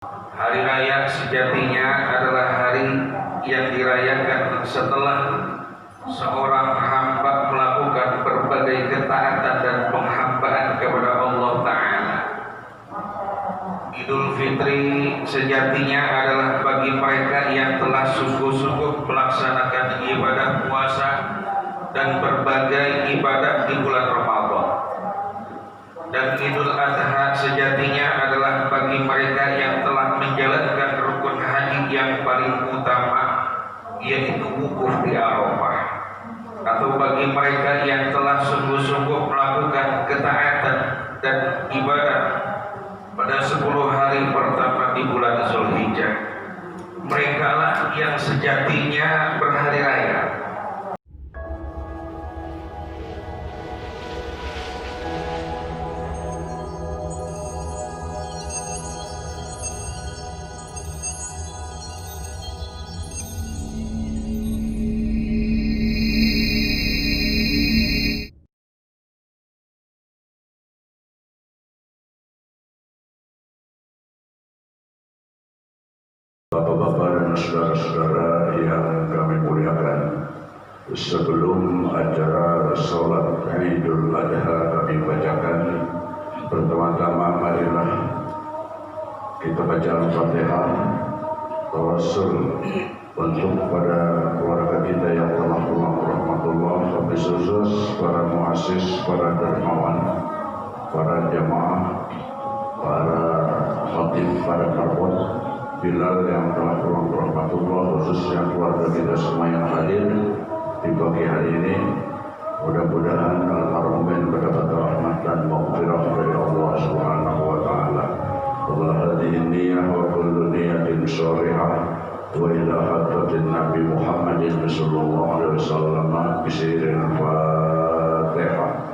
Hari raya sejatinya adalah hari yang dirayakan setelah seorang hamba melakukan berbagai ketaatan dan penghambaan kepada Allah Ta'ala. Idul Fitri sejatinya adalah bagi mereka yang telah sungguh-sungguh melaksanakan ibadah puasa dan berbagai ibadah di bulan Ramadan. Dan Idul Adha sejatinya adalah bagi mereka yang telah menjalankan rukun haji yang paling utama, yaitu wukuf di Arafah, atau bagi mereka yang telah sungguh-sungguh melakukan ketaatan dan ibadah pada 10 hari pertama di bulan Zulhijjah. Mereka lah yang sejatinya berhari raya. Bapak-bapak dan saudara-saudara yang kami muliakan, sebelum acara sholat Idul Adha kami bacakan, pertama-tama marilah kita baca Al-Fatihah, tawassul untuk pada keluarga kita yang telah pulang rahmatullah, tapi khusus para muassis, para dermawan, para jamaah, para khatib, para karbot, Bilal yang telah pulang rahmatullah, khususnya keluarga kita semua yang hadir di pagi hari ini. Mudah-mudahan al-marhumin mendapat rahmat dan maghfirah dari Allah Subhanahu wa taala. Allah hadhihi niyyah wa kullu niyatin shalihah wa ila hadratin Nabi Muhammadin sallallahu alaihi wasallam bisiril Fatihah.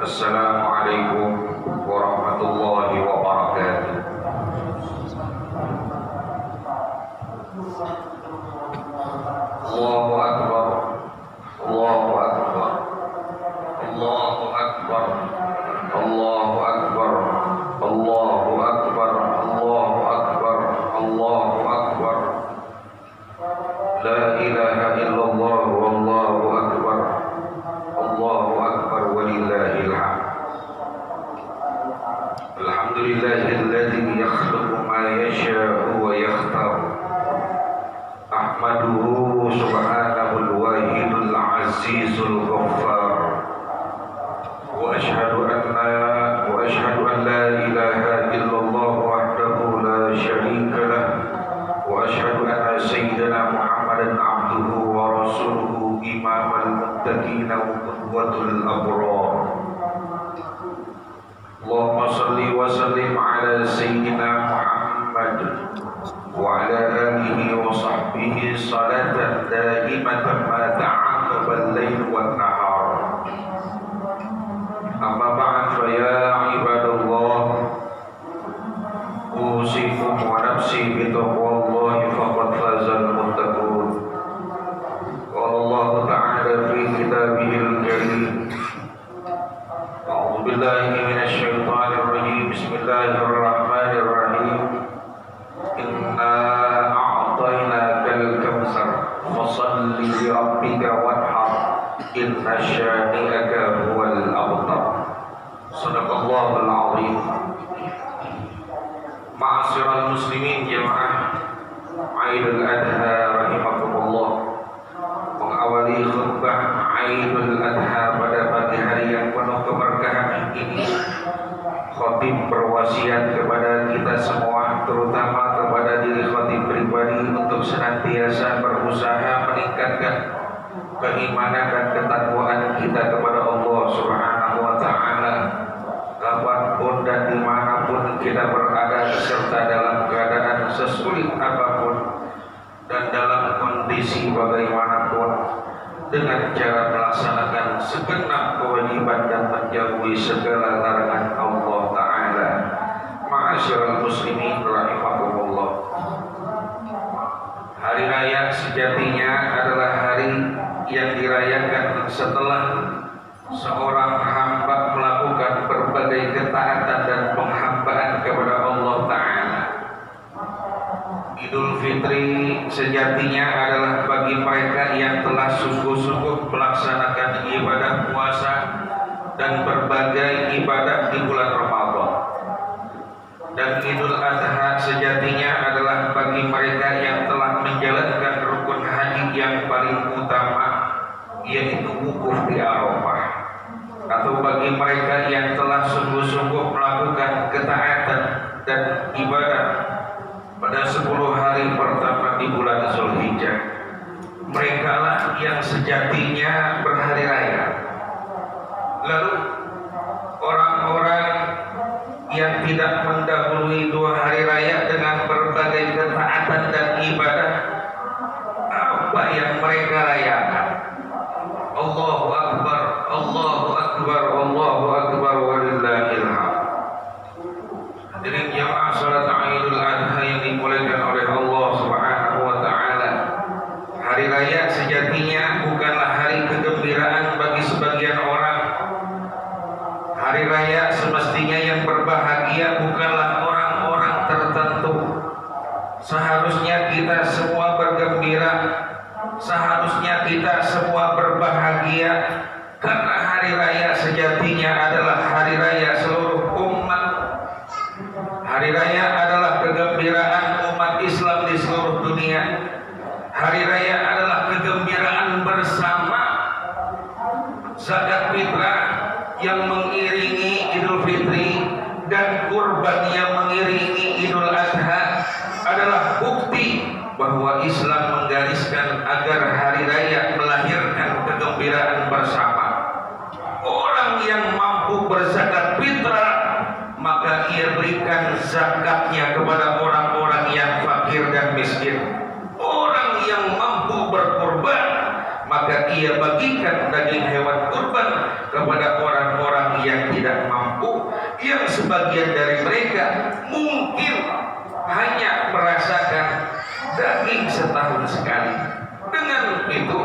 Assalamualaikum warahmatullahi wabarakatuh. Allahu Akbar, Allahu Akbar, Allahu Akbar, Allahu Akbar, Allahu Akbar, Allahu Akbar, Allahu Akbar. La ilaha illallah wallahu akbar. Allahu akbar walillahil hamd. Alhamdulillahilladzi yakhluqu ma yasha'u wa yakhtar. Ahmaduhu subhanahul wahidul azizul ghaffar. Wa ashhadu an la ilaha illallah wahdahu la syarika lah. Wa ashhadu anna sayyidina Muhammadan abduhu wa rasuluhu imamal muttaqin wa qudwatul abrar. Allahumma salli wa sallim ala sayyidina Muhammad wa ala alihi wa sahbihi salatan daimatan ma ta'aqaba al-lail wan nahar. Amma ba'd, fa ya ibadallah, usikum wa nafsi bi taqwallahi faqad fazal muttaqun. Qala Allah ta'ala fi kitabihil karim, a'udzu billahi minasy syaithanir rajim, bismillahir rahmanir rahim. Inna a'tainakal kautsar fashalli li rabbika wanhar inna syani'aka huwal abtar. Shadaqallahul azim. Ma'asyiral muslimin jamaah Idul Adha rahimakumullah. Mengawali khutbah Idul Adha pada pagi hari yang penuh keberkahan ini, khatib berwasiat kepada kita semua, terutama kepada diri khatib pribadi, untuk senantiasa berusaha meningkatkan keimanan dan ketakwaan kita kepada Allah Subhanahu wa taala. Kapanpun dan dimanapun kita berada, serta dalam keadaan sesulit apapun dan dalam kondisi bagaimanapun dengan cara melaksanakan segenap kewajiban dan menjauhi segala larangan Allah Ta'ala. Ma'asyiral muslimin rahimakumullah. Hari raya sejatinya adalah hari yang dirayakan setelah seorang hamba melakukan berbagai ketaatan dan penghambaan kepada Allah Ta'ala. Idul Fitri sejatinya adalah bagi mereka yang telah sungguh-sungguh melaksanakan ibadah puasa dan berbagai ibadah di bulan Ramadan. Dan Idul Adha sejatinya adalah bagi mereka yang telah menjalankan rukun haji yang paling utama, yaitu wukuf di Arafah. Atau bagi mereka yang telah sungguh-sungguh melakukan ketaatan dan ibadah pada 10 hari pertama di bulan Zulhijjah. Mereka lah yang sejatinya berhari raya. Lalu orang-orang yang tidak mendahului 2 hari raya dengan berbagai ketaatan dan ibadah, apa yang mereka rayakan? Allahu Akbar, Allahu Akbar, Allahu Akbar, walillahil hamd. Hadirin jamaah salat Idul Adha yang dimuliakan oleh Allah Subhanahu wa taala. Hari raya sejatinya bukanlah hari kegembiraan bagi sebagian orang. Hari raya semestinya yang berbahagia bukanlah orang-orang tertentu. Seharusnya kita semua bergembira, seharusnya kita semua berbahagia, karena hari raya sejatinya adalah hari raya seluruh umat. Hari raya adalah kegembiraan umat Islam di seluruh dunia. Hari raya adalah kegembiraan bersama. Zakat fitrah yang mengiringi Idul Fitri dan kurban yang mengiringi Idul Adha adalah bukti bahwa Islam menggariskan agar hari raya melahirkan kegembiraan bersama. Orang yang mampu berzakat fitrah, maka ia berikan zakatnya kepada orang-orang yang fakir dan miskin. Orang yang mampu berkurban, maka ia bagikan daging hewan kurban kepada orang-orang yang tidak mampu, yang sebagian dari mereka mungkin hanya merasakan daging setahun sekali. Dengan itu,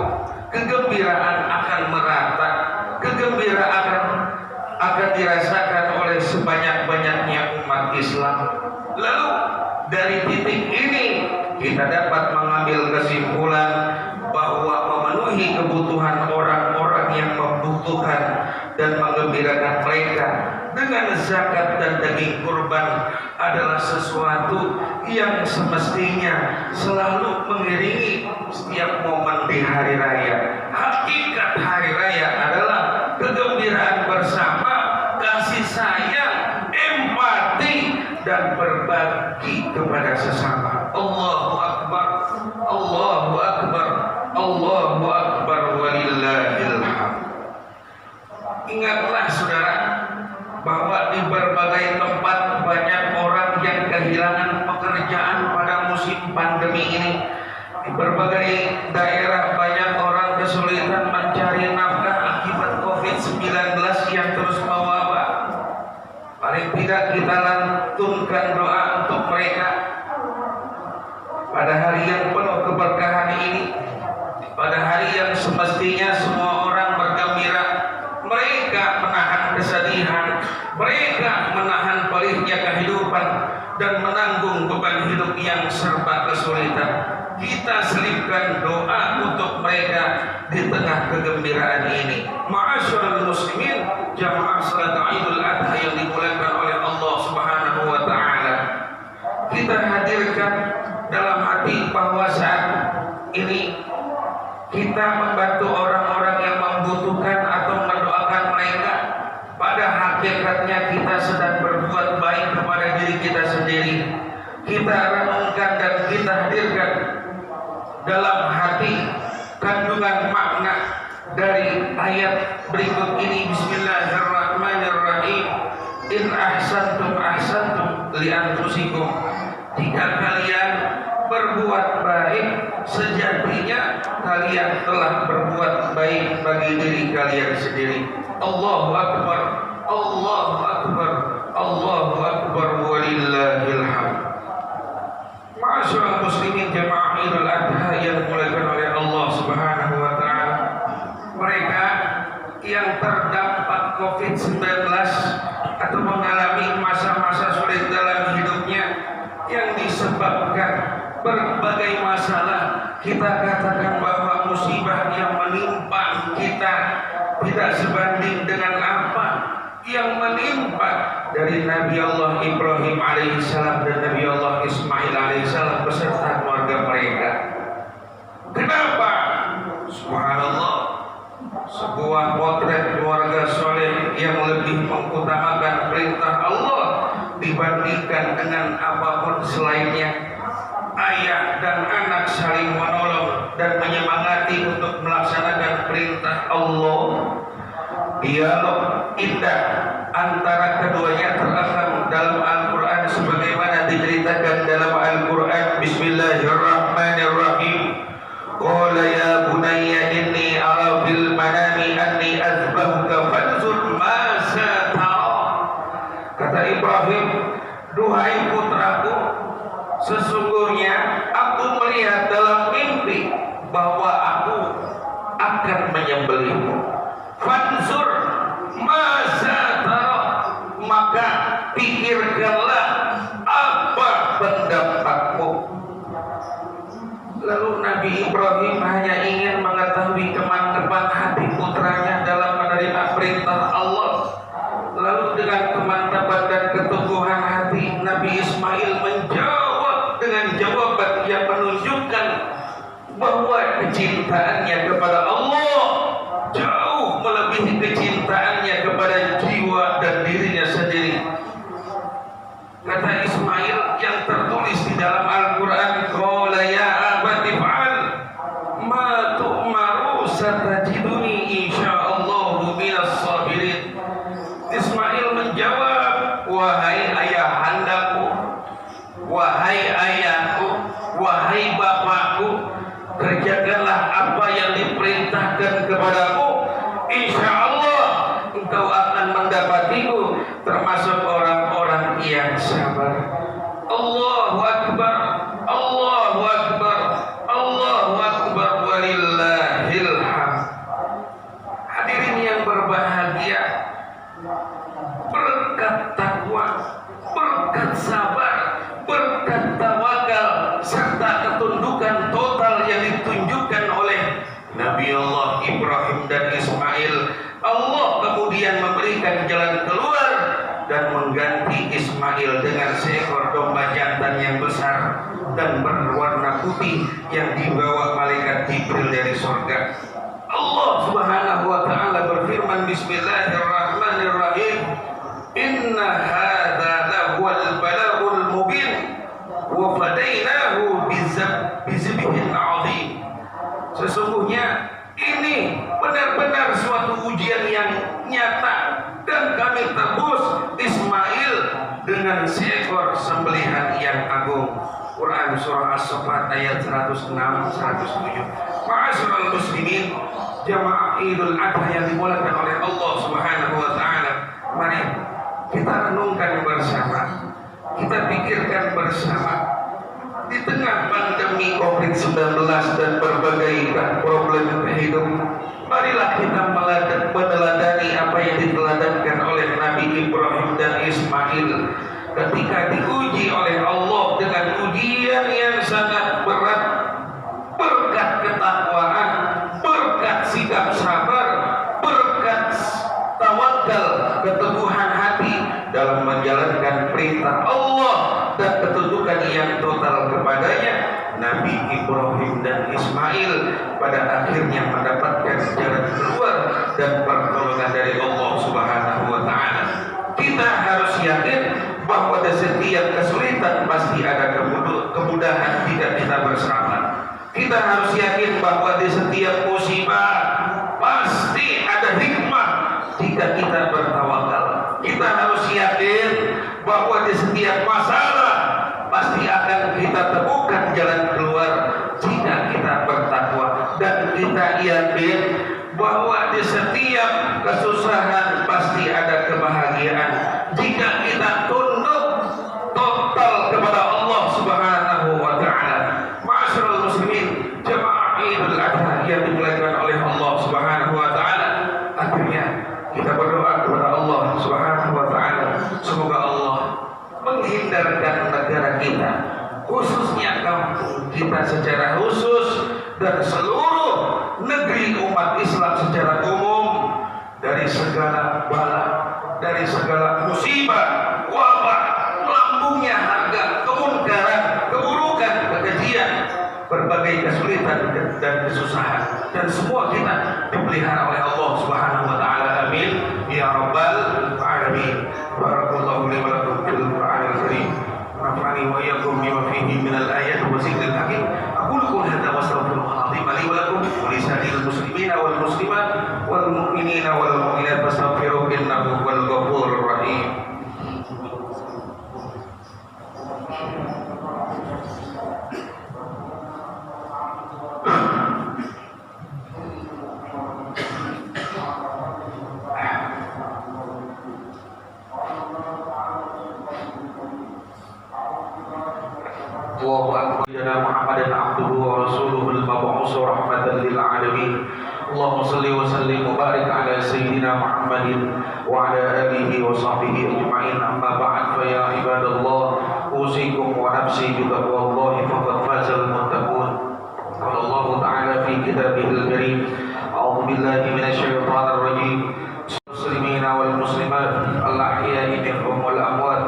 kegembiraan akan merata, kegembiraan akan dirasakan oleh sebanyak-banyaknya umat Islam. Lalu dari titik ini kita dapat mengambil kesimpulan bahwa memenuhi kebutuhan orang-orang yang membutuhkan dan menggembirakan mereka dengan zakat dan daging kurban adalah sesuatu yang semestinya selalu mengiringi setiap momen di hari raya. Hakikat hari raya adalah kegembiraan bersama, kasih sayang, empati, dan berbagi kepada sesama. Allahu Akbar, Allahu Akbar, Allahu Akbar, walillahil hamd. Ingatlah saudara, bahwa di berbagai tempat banyak orang yang kehilangan pekerjaan pada musim pandemi ini. Di berbagai daerah banyak orang kesulitan mencari nafkah akibat COVID-19 yang terus mewabah. Paling tidak kita lantunkan doa untuk mereka pada hari yang penuh keberkahan ini, pada hari yang semestinya semua orang bergembira. Mereka menahan kesedihan, mereka menahan pelihnya kehidupan dan menanggung beban hidup yang serba kesulitan. Kita selipkan doa untuk mereka di tengah kegembiraan ini. Ma'asyiral muslimin, jamaah salat Idul Adha yang dimuliakan oleh Allah Subhanahu wa taala. Kita hadirkan dalam hati bahwa saat ini kita membantu orang-orang yang membutuhkan atau mendoakan mereka. Pada hakikatnya kita sedang berbuat baik kepada diri kita sendiri. Kita renungkan dan kita hadirkan dalam hati kandungan makna dari ayat berikut ini. Bismillahirrahmanirrahim. In ahsantum ahsantum li anfusikum. Jika kalian berbuat baik, sejatinya kalian telah berbuat baik bagi diri kalian sendiri. Allahu Akbar, Allahu Akbar, Allahu Akbar, walillahil hamd. Ma'asyiral muslimin jamaah Idul Adha yang dimuliakan oleh Allah Subhanahu wa taala. Mereka yang terdampak COVID-19 atau mengalami masa-masa sulit dalam hidupnya yang disebabkan berbagai masalah, kita katakan bahwa musibah yang menimpa kita tidak sebanding dengan apa yang menimpa dari Nabi Allah Ibrahim alaihissalam dan Nabi Allah Ismail alaihissalam beserta keluarga mereka. Kenapa? Subhanallah, sebuah potret keluarga soleh yang lebih mengutamakan perintah Allah dibandingkan dengan apapun selainnya. Ayah dan anak saling menolong dan menyemangati untuk melaksanakan perintah Allah. Dialog indah antara keduanya terekam dalam Al-Quran sebagaimana diceritakan dalam Al-Quran. Bismillahirrahmanirrahim. Qala ya bunayya inni ara fil manami anni azbahuka fanzur ma satara. Kata Ibrahim, duhai putraku, sesungguhnya aku melihat dalam mimpi bahwa aku akan menyembelihmu. Fanzur ma satara, maka pikirkanlah apa pendapatmu. Lalu Nabi Ibrahim hanya ingin mengetahui kemantapan hati putranya dalam menerima perintah Allah. Lalu dengan kemantapan dan keteguhan hati, Nabi Ismail menjawab dengan jawaban yang menunjukkan bahwa kecintaannya kepada Allah jauh melebihi kecintaannya kepada jiwa dan dirinya sendiri. Kata Ismail yang tertulis di dalam Al-Quran, qala ya abati fa'al ma tu'maru satajiduni insyaallahu minas sabirin. Ismail menjawab, wahai ayahandaku, wahai ayahku, wahai bapakku, kerjakanlah apa yang diperintahkan kepadamu, insyaallah engkau akan mendapatiku termasuk orang-orang yang sabar. Allahu Akbar, Allahu Akbar, Allahu Akbar, walillahil hamd. Hadirin yang berbahagia, berkat takwa, berkat sabar, berkat tawakal serta ketundukan total yang ditunjukkan oleh Nabi Allah Ibrahim dan Ismail, Allah kemudian memberikan jalan keluar dan mengganti Ismail dengan seekor domba jantan yang besar dan berwarna putih yang dibawa malaikat Jibril dari surga. Allah Subhanahu wa taala berfirman, Bismillahirrahmanirrahim, inna hadza lahuwal balaghul mubin wa fadainahu bizibhin 'adzim. Sesungguhnya ini benar-benar suatu ujian yang nyata dan kami tebus Ismail dengan seekor sembelihan yang agung. Quran surah As-Saffat ayat 106 107. Ma'asyiral muslimin jamaah Idul Adha yang dimuliakan oleh Allah Subhanahu wa taala, mari kita renungkan bersama, kita pikirkan bersama. Di tengah pandemi COVID-19 dan berbagai problem hidup, marilah kita meneladani apa yang diteladankan oleh Nabi Ibrahim dan Ismail ketika diuji oleh Allah dengan ujian yang sangat berat. Berkat ketakwaan, berkat sikap sabar, berkat tawakal, keteguhan hati dalam menjalankan perintah Allah dan ketundukan yang total kepadanya, Nabi Ibrahim dan Ismail pada akhirnya mendapatkan jalan keluar dan pertolongan dari Allah Subhanahu wa taala. Kita harus yakin bahwa di setiap kesulitan pasti ada kemudahan jika kita bersama. Kita harus yakin bahwa di setiap musibah pasti ada hikmah jika kita bertawakal. Kita harus yakin bahwa di setiap masalah pasti akan kita temukan jalan yakin bahwa di setiap kesusahan pasti ada kebahagiaan jika kita tunduk total kepada Allah Subhanahu wa taala. Ma'asyiral muslimin, jemaah Idul Adha yang dimuliakan oleh Allah Subhanahu wa taala. Akhirnya kita berdoa kepada Allah Subhanahu wa taala, semoga Allah menghindarkan negara kita, khususnya kampung kita secara khusus, dan seluruh negeri umat Islam secara umum dari segala bala, dari segala musibah, wabah, lambungnya harga, kemunkaran, keburukan, kekejian, berbagai kesulitan dan kesusahan, dan semua kita dipelihara oleh Allah Subhanahu wa taala. Amin ya rabbal alamin. Barakallahu li wa lakum fil Qur'anil karim. Nafa'ani wa iyyakum bima fihi minal ayati wa zikril hakim. Aqulu qawli hadza wa astaghfirullahal azim li wa lakum wa li sa'iril muslimina wal muslimat wal mu'minina wal mu'minat fastaghfiruhu innahu huwal ghafurur rahim. Allahu akbar. Sayyidina Muhammadan abduhu wa rasuluhu al-mab'us rahmatan lil alamin. Allahumma shalli wa sallim wa barik ala sayyidina Muhammadin wa ala alihi wa sahbihi ajma'in. Amma ba'd, fa ya ibadallah, usikum wa nafsi bi taqwallahi faqad fazal muttaqun. Qala Allah ta'ala fi kitabihil karim, a'udzu billahi minasy syaithanir rajim. Muslimina wal muslimat al-ahya'i minhum wal amwat,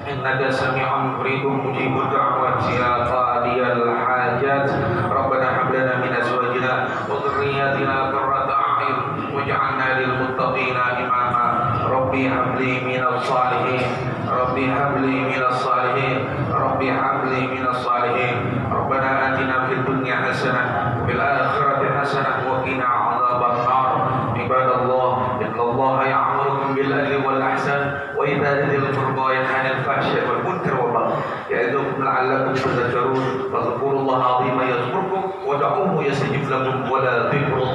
innaka sami'un qaribun mujibud da'wat ya qadiyal hajat. Rabbana hab lana min azwajina wa dhurriyyatina qurrata a'yun waj'alna lil muttaqina imama. Rabbi hab li minas salihin, Rabbi hab li minas salihin, Rabbi hab li minas salihin. Rabbana atina fid dunya hasanah wa fil akhirati hasanah wa qina adzaban nar. Ibadallah, innallaha ya'murukum bil adli wal ihsan wa ita'i dzil qurba wa yanha 'anil fahsya'i wal munkari wal baghi ya'idukum la'allakum tadhakkarun. Fadhkurullaha 'azima yadhkurkum wa da'uhu yastajib lakum wa la dhikrullahi